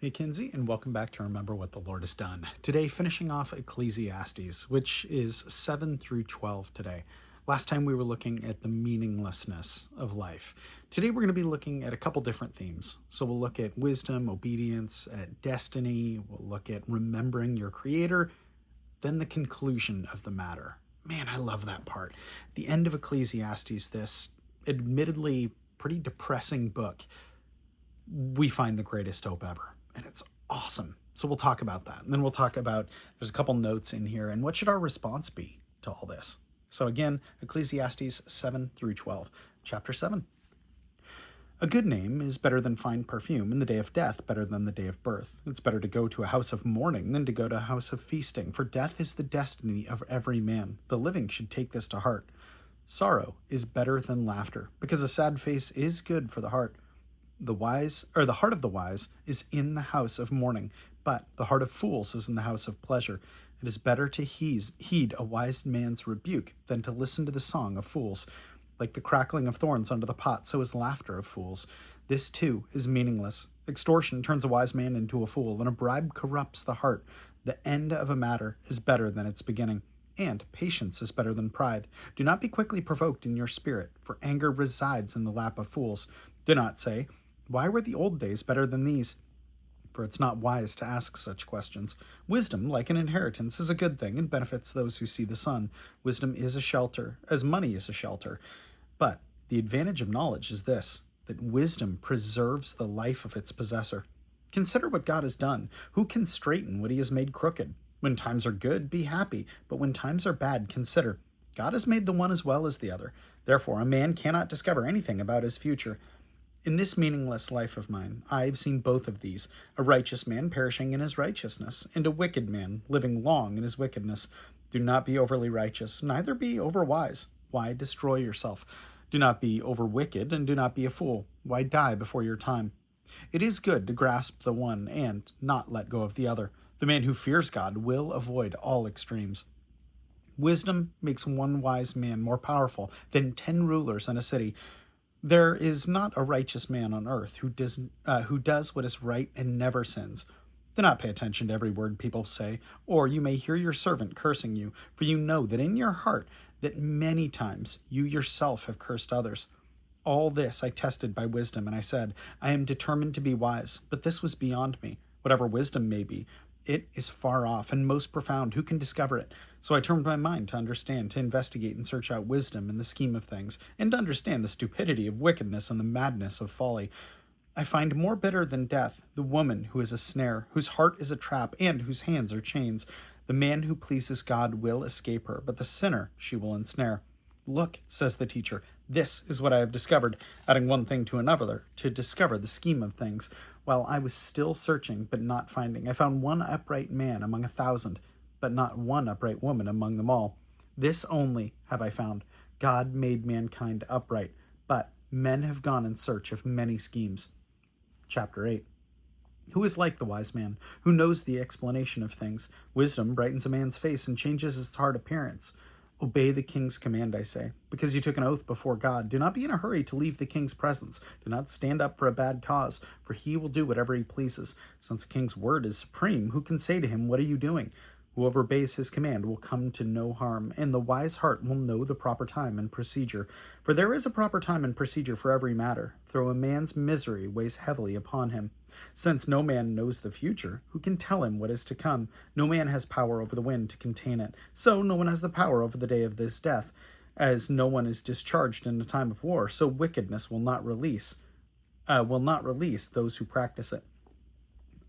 Hey, Kinsey, and welcome back to Remember What the Lord Has Done. Today, finishing off Ecclesiastes, which is 7 through 12 today. Last time we were looking at the meaninglessness of life. Today, we're going to be looking at a couple different themes. So, we'll look at wisdom, obedience, at destiny, we'll look at remembering your Creator, then the conclusion of the matter. Man, I love that part. The end of Ecclesiastes, this admittedly pretty depressing book, we find the greatest hope ever. And it's awesome. So we'll talk about that. And then we'll talk about, there's a couple notes in here, and what should our response be to all this? So again, Ecclesiastes 7 through 12, chapter 7. A good name is better than fine perfume, and the day of death better than the day of birth. It's better to go to a house of mourning than to go to a house of feasting, for death is the destiny of every man. The living should take this to heart. Sorrow is better than laughter, because a sad face is good for the heart. The heart of the wise is in the house of mourning, but the heart of fools is in the house of pleasure. It is better to heed a wise man's rebuke than to listen to the song of fools. Like the crackling of thorns under the pot, so is laughter of fools. This too is meaningless. Extortion turns a wise man into a fool, and a bribe corrupts the heart. The end of a matter is better than its beginning, and patience is better than pride. Do not be quickly provoked in your spirit, for anger resides in the lap of fools. Do not say, "Why were the old days better than these?" For it's not wise to ask such questions. Wisdom, like an inheritance, is a good thing and benefits those who see the sun. Wisdom is a shelter, as money is a shelter. But the advantage of knowledge is this, that wisdom preserves the life of its possessor. Consider what God has done. Who can straighten what he has made crooked? When times are good, be happy, but when times are bad, consider. God has made the one as well as the other. Therefore, a man cannot discover anything about his future. In this meaningless life of mine, I have seen both of these, a righteous man perishing in his righteousness, and a wicked man living long in his wickedness. Do not be overly righteous, neither be over wise. Why destroy yourself? Do not be over wicked, and do not be a fool. Why die before your time? It is good to grasp the one and not let go of the other. The man who fears God will avoid all extremes. Wisdom makes one wise man more powerful than 10 rulers in a city. There is not a righteous man on earth who does what is right and never sins. Do not pay attention to every word people say, or you may hear your servant cursing you, for you know that in your heart that many times you yourself have cursed others. All this I tested by wisdom, and I said, I am determined to be wise, but this was beyond me. Whatever wisdom may be, it is far off and most profound. Who can discover it? So I turned my mind to understand, to investigate and search out wisdom in the scheme of things, and to understand the stupidity of wickedness and the madness of folly. I find more bitter than death the woman who is a snare, whose heart is a trap, and whose hands are chains. The man who pleases God will escape her, but the sinner she will ensnare. Look, says the teacher, this is what I have discovered, adding one thing to another, to discover the scheme of things. While I was still searching, but not finding, I found one upright man among 1,000, but not one upright woman among them all. This only have I found. God made mankind upright, but men have gone in search of many schemes. Chapter 8. Who is like the wise man, who knows the explanation of things? Wisdom brightens a man's face and changes his hard appearance. Obey the king's command, I say, because you took an oath before God. Do not be in a hurry to leave the king's presence. Do not stand up for a bad cause, for he will do whatever he pleases. Since the king's word is supreme, who can say to him, what are you doing? Whoever obeys his command will come to no harm, and the wise heart will know the proper time and procedure. For there is a proper time and procedure for every matter, though a man's misery weighs heavily upon him. Since no man knows the future, who can tell him what is to come? No man has power over the wind to contain it, so no one has the power over the day of this death. As no one is discharged in a time of war, so wickedness will not release those who practice it.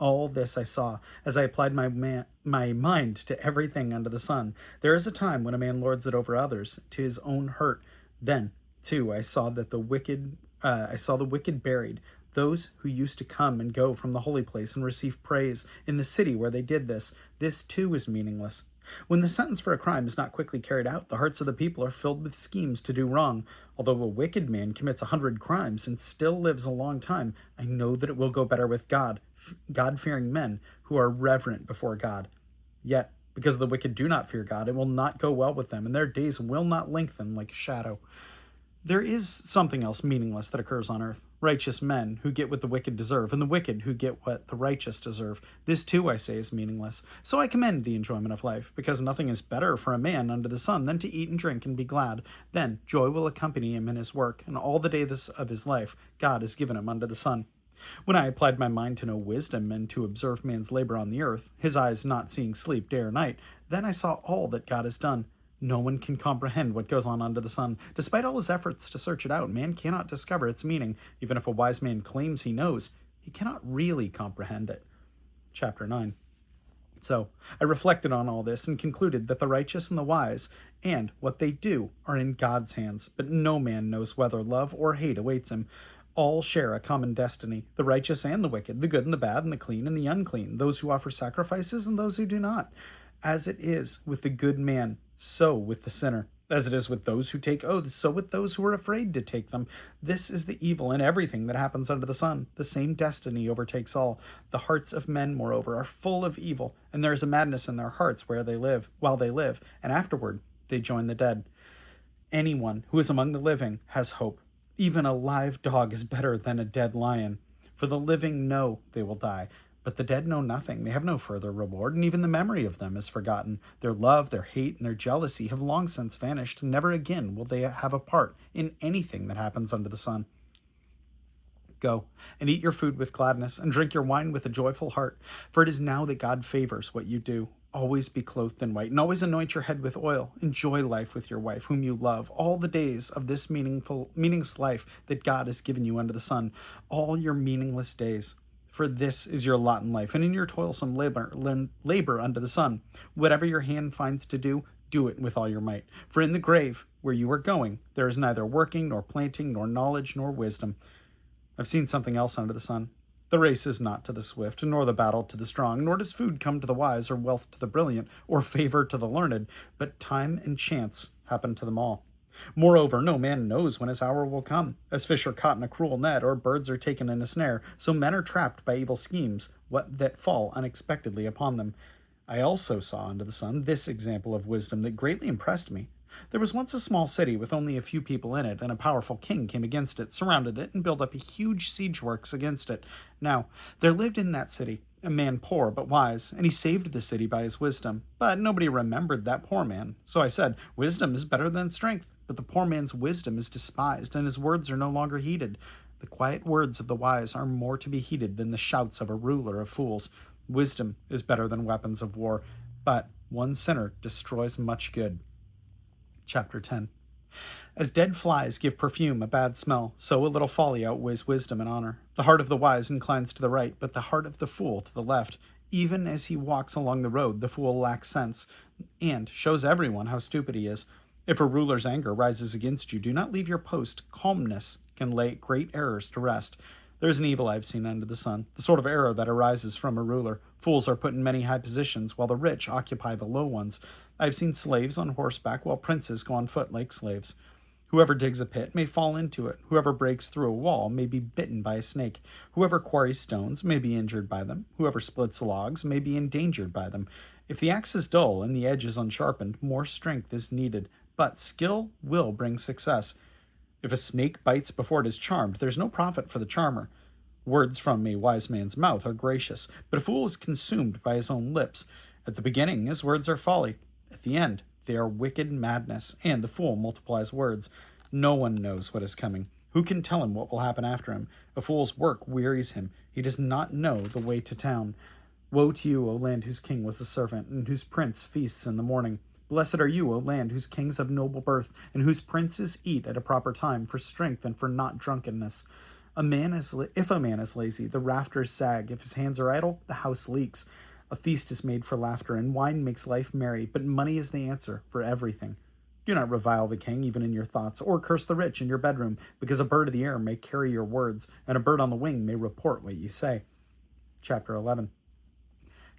All this I saw as I applied my mind to everything under the sun. There is a time when a man lords it over others to his own hurt. Then, too, I saw the wicked buried, those who used to come and go from the holy place and receive praise in the city where they did this. This too is meaningless. When the sentence for a crime is not quickly carried out, the hearts of the people are filled with schemes to do wrong. Although a wicked man commits 100 crimes and still lives a long time, I know that it will go better with God-fearing men who are reverent before God. Yet, because the wicked do not fear God, it will not go well with them, and their days will not lengthen like a shadow. There is something else meaningless that occurs on earth. Righteous men who get what the wicked deserve, and the wicked who get what the righteous deserve. This too, I say, is meaningless. So I commend the enjoyment of life, because nothing is better for a man under the sun than to eat and drink and be glad. Then joy will accompany him in his work, and all the days of his life God has given him under the sun. When I applied my mind to know wisdom and to observe man's labor on the earth, his eyes not seeing sleep day or night, then I saw all that God has done. No one can comprehend what goes on under the sun. Despite all his efforts to search it out, man cannot discover its meaning. Even if a wise man claims he knows, he cannot really comprehend it. Chapter 9. So, I reflected on all this and concluded that the righteous and the wise, and what they do, are in God's hands, but no man knows whether love or hate awaits him. All share a common destiny, the righteous and the wicked, the good and the bad, and the clean and the unclean, those who offer sacrifices and those who do not. As it is with the good man, so with the sinner. As it is with those who take oaths, so with those who are afraid to take them. This is the evil in everything that happens under the sun. The same destiny overtakes all. The hearts of men, moreover, are full of evil, and there is a madness in their hearts while they live, and afterward they join the dead. Anyone who is among the living has hope. Even a live dog is better than a dead lion. For the living know they will die, but the dead know nothing. They have no further reward, and even the memory of them is forgotten. Their love, their hate, and their jealousy have long since vanished, and never again will they have a part in anything that happens under the sun. Go, and eat your food with gladness, and drink your wine with a joyful heart, for it is now that God favors what you do. Always be clothed in white, and always anoint your head with oil. Enjoy life with your wife, whom you love, all the days of this meaningless life that God has given you under the sun, all your meaningless days. For this is your lot in life, and in your toilsome labor under the sun. Whatever your hand finds to do, do it with all your might. For in the grave, where you are going, there is neither working, nor planting, nor knowledge, nor wisdom. I've seen something else under the sun. The race is not to the swift, nor the battle to the strong, nor does food come to the wise, or wealth to the brilliant, or favor to the learned, but time and chance happen to them all. Moreover, no man knows when his hour will come. As fish are caught in a cruel net, or birds are taken in a snare, so men are trapped by evil schemes, that fall unexpectedly upon them. I also saw under the sun this example of wisdom that greatly impressed me. There was once a small city with only a few people in it, and a powerful king came against it, surrounded it, and built up a huge siege works against it. Now, there lived in that city a man poor but wise, and he saved the city by his wisdom. But nobody remembered that poor man. So I said, wisdom is better than strength. But the poor man's wisdom is despised, and his words are no longer heeded. The quiet words of the wise are more to be heeded than the shouts of a ruler of fools. Wisdom is better than weapons of war, but one sinner destroys much good. Chapter 10. As dead flies give perfume a bad smell, so a little folly outweighs wisdom and honor. The heart of the wise inclines to the right, but the heart of the fool to the left. Even as he walks along the road, the fool lacks sense, and shows everyone how stupid he is. If a ruler's anger rises against you, do not leave your post. Calmness can lay great errors to rest. There is an evil I have seen under the sun, the sort of error that arises from a ruler. Fools are put in many high positions, while the rich occupy the low ones. I have seen slaves on horseback, while princes go on foot like slaves. Whoever digs a pit may fall into it. Whoever breaks through a wall may be bitten by a snake. Whoever quarries stones may be injured by them. Whoever splits logs may be endangered by them. If the axe is dull and the edge is unsharpened, more strength is needed. But skill will bring success. If a snake bites before it is charmed, there's no profit for the charmer. Words from a wise man's mouth are gracious, but a fool is consumed by his own lips. At the beginning, his words are folly. At the end, they are wicked madness, and the fool multiplies words. No one knows what is coming. Who can tell him what will happen after him? A fool's work wearies him. He does not know the way to town. Woe to you, O land whose king was a servant, and whose prince feasts in the morning. Blessed are you, O land, whose kings have noble birth, and whose princes eat at a proper time, for strength and for not drunkenness. If a man is lazy, the rafters sag. If his hands are idle, the house leaks. A feast is made for laughter, and wine makes life merry, but money is the answer for everything. Do not revile the king, even in your thoughts, or curse the rich in your bedroom, because a bird of the air may carry your words, and a bird on the wing may report what you say. Chapter 11.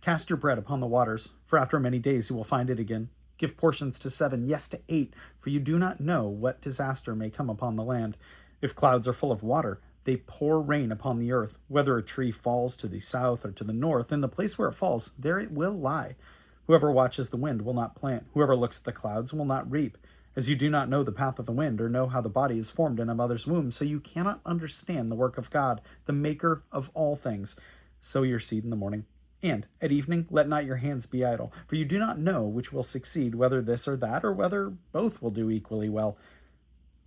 Cast your bread upon the waters, for after many days you will find it again. Give portions to 7, yes to 8, for you do not know what disaster may come upon the land. If clouds are full of water, they pour rain upon the earth. Whether a tree falls to the south or to the north, in the place where it falls, there it will lie. Whoever watches the wind will not plant. Whoever looks at the clouds will not reap. As you do not know the path of the wind, or know how the body is formed in a mother's womb, so you cannot understand the work of God, the maker of all things. Sow your seed in the morning, and at evening let not your hands be idle, for you do not know which will succeed, whether this or that, or whether both will do equally well.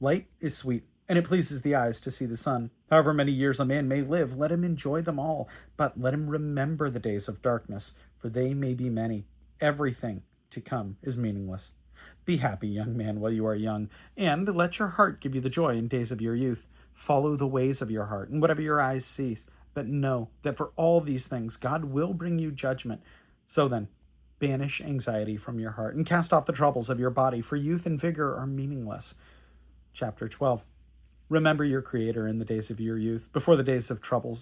Light is sweet, and it pleases the eyes to see the sun. However many years a man may live, let him enjoy them all, but let him remember the days of darkness, for they may be many. Everything to come is meaningless. Be happy, young man, while you are young, and let your heart give you the joy in days of your youth. Follow the ways of your heart, and whatever your eyes sees. But know that for all these things God will bring you judgment. So then, banish anxiety from your heart, and cast off the troubles of your body, for youth and vigor are meaningless. Chapter 12. Remember your Creator in the days of your youth, before the days of trouble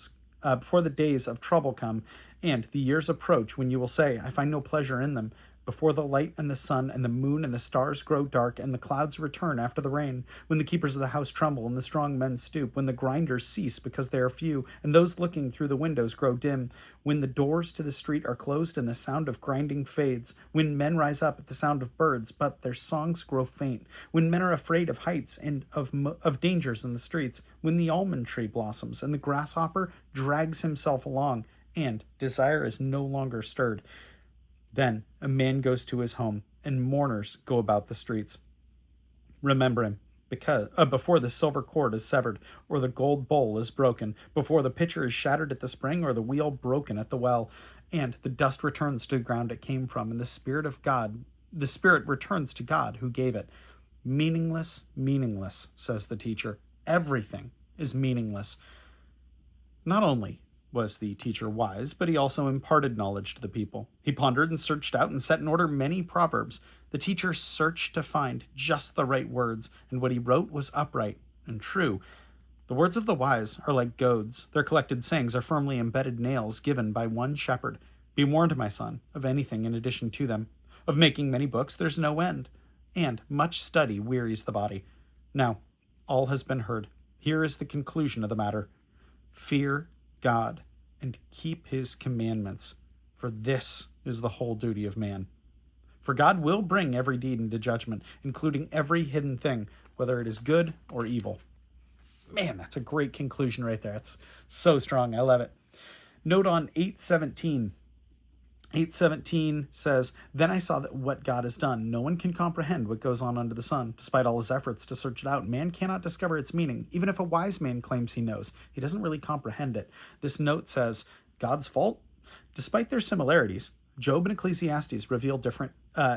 come, and the years approach when you will say, I find no pleasure in them. Before the light and the sun and the moon and the stars grow dark, and the clouds return after the rain, when the keepers of the house tremble and the strong men stoop, when the grinders cease because they are few, and those looking through the windows grow dim, when the doors to the street are closed and the sound of grinding fades, when men rise up at the sound of birds, but their songs grow faint, when men are afraid of heights and of dangers in the streets, when the almond tree blossoms and the grasshopper drags himself along, and desire is no longer stirred. Then a man goes to his home, and mourners go about the streets. Remember him, before the silver cord is severed, or the gold bowl is broken, before the pitcher is shattered at the spring, or the wheel broken at the well, and the dust returns to the ground it came from, and the spirit returns to God who gave it. Meaningless, meaningless, says the teacher. Everything is meaningless. Not only was the teacher wise, but he also imparted knowledge to the people. He pondered and searched out and set in order many proverbs. The teacher searched to find just the right words, and what he wrote was upright and true. The words of the wise are like goads. Their collected sayings are firmly embedded nails given by one shepherd. Be warned, my son, of anything in addition to them. Of making many books there's no end, and much study wearies the body. Now, all has been heard. Here is the conclusion of the matter. Fear God and keep his commandments, for this is the whole duty of man. For God will bring every deed into judgment, including every hidden thing, whether it is good or evil. Man, that's a great conclusion right there. It's so strong. I love it. Note on 8:17. 8:17 says, Then I saw that what God has done. No one can comprehend what goes on under the sun. Despite all his efforts to search it out, man cannot discover its meaning. Even if a wise man claims he knows, he doesn't really comprehend it. This note says, God's fault? Despite their similarities, Job and Ecclesiastes reveal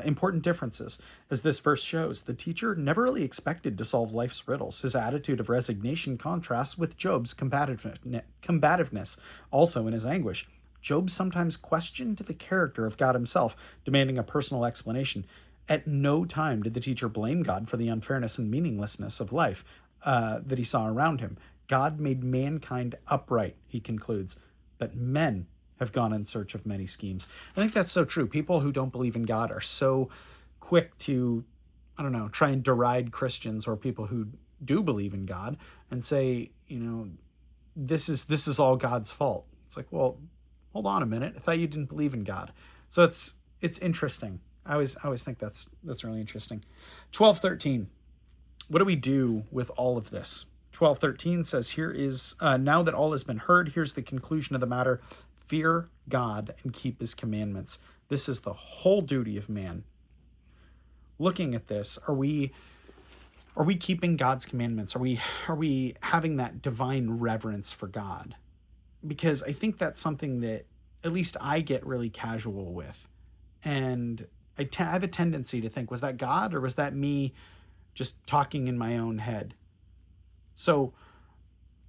important differences. As this verse shows, the teacher never really expected to solve life's riddles. His attitude of resignation contrasts with Job's combativeness, also in his anguish. Job sometimes questioned the character of God himself, demanding a personal explanation. At no time did the teacher blame God for the unfairness and meaninglessness of life that he saw around him. God made mankind upright, he concludes, but men have gone in search of many schemes. I think that's so true. People who don't believe in God are so quick to, try and deride Christians or people who do believe in God and say, this is all God's fault. It's like, well, hold on a minute. I thought you didn't believe in God. So it's interesting. I always think that's really interesting. 12:13. What do we do with all of this? 12:13 says, here is, now that all has been heard, here's the conclusion of the matter. Fear God and keep his commandments. This is the whole duty of man. Looking at this, are we keeping God's commandments? Are we having that divine reverence for God? Because I think that's something that at least I get really casual with. And I have a tendency to think, was that God or was that me just talking in my own head? So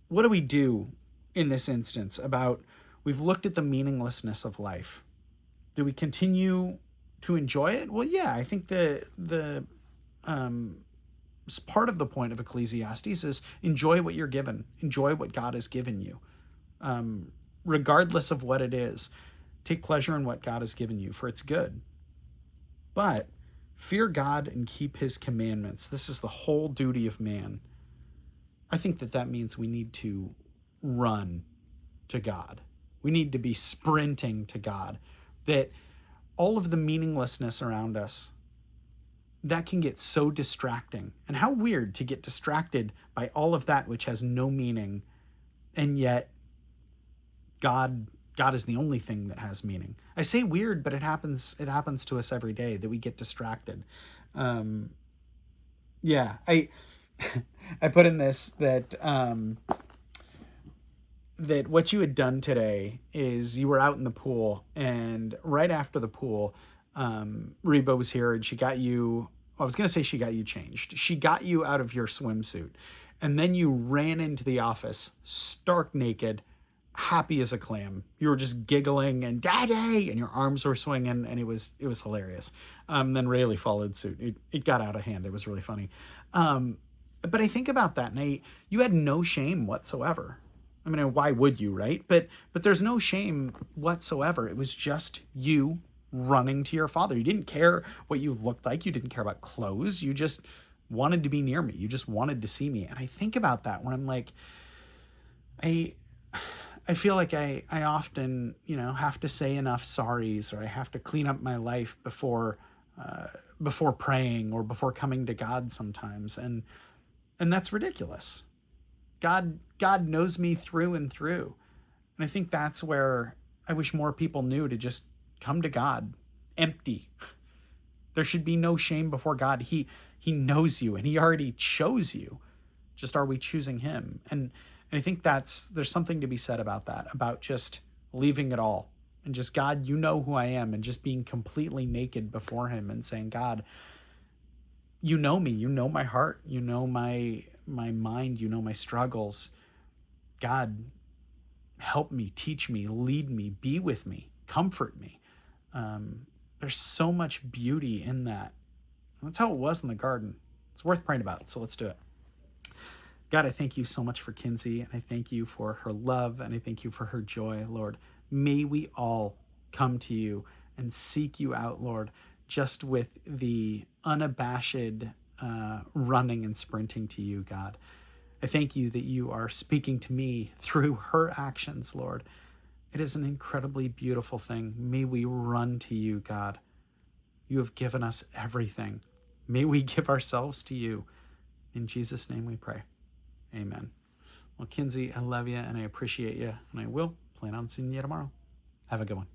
what do we do in this instance about, we've looked at the meaninglessness of life. Do we continue to enjoy it? Well, yeah, I think the part of the point of Ecclesiastes is enjoy what you're given. Enjoy what God has given you. Regardless of what it is, take pleasure in what God has given you, for it's good. But fear God and keep his commandments. This is the whole duty of man. I think that means we need to run to God. We need to be sprinting to God. That all of the meaninglessness around us, that can get so distracting. And how weird to get distracted by all of that which has no meaning, and yet God is the only thing that has meaning. I say weird, but it happens to us every day that we get distracted. Um, yeah, I put in this that what you had done today is you were out in the pool, and right after the pool, Reba was here and she got you. I was going to say she got you changed. She got you out of your swimsuit, and then you ran into the office stark naked, happy as a clam. You were just giggling and daddy, and your arms were swinging, and it was hilarious. Then Rayleigh followed suit. It got out of hand. It was really funny. Um, but I think about that, and you had no shame whatsoever. I mean, why would you, right? But there's no shame whatsoever. It was just you running to your father. You didn't care what you looked like. You didn't care about clothes. You just wanted to be near me. You just wanted to see me. And I think about that when I'm like, I I feel like I often, have to say enough sorries, or I have to clean up my life before praying or before coming to God sometimes. And that's ridiculous. God knows me through and through. And I think that's where I wish more people knew to just come to God empty. There should be no shame before God. He knows you and he already chose you. Just are we choosing him? And I think there's something to be said about that, about just leaving it all and just, God, you know who I am, and just being completely naked before him and saying, God, you know me, you know my heart, you know my mind, you know my struggles. God, help me, teach me, lead me, be with me, comfort me. There's so much beauty in that. That's how it was in the garden. It's worth praying about, so let's do it. God, I thank you so much for Kinsey, and I thank you for her love, and I thank you for her joy, Lord. May we all come to you and seek you out, Lord, just with the unabashed running and sprinting to you, God. I thank you that you are speaking to me through her actions, Lord. It is an incredibly beautiful thing. May we run to you, God. You have given us everything. May we give ourselves to you. In Jesus' name we pray. Amen. Well, Kinsey, I love you and I appreciate you, and I will plan on seeing you tomorrow. Have a good one.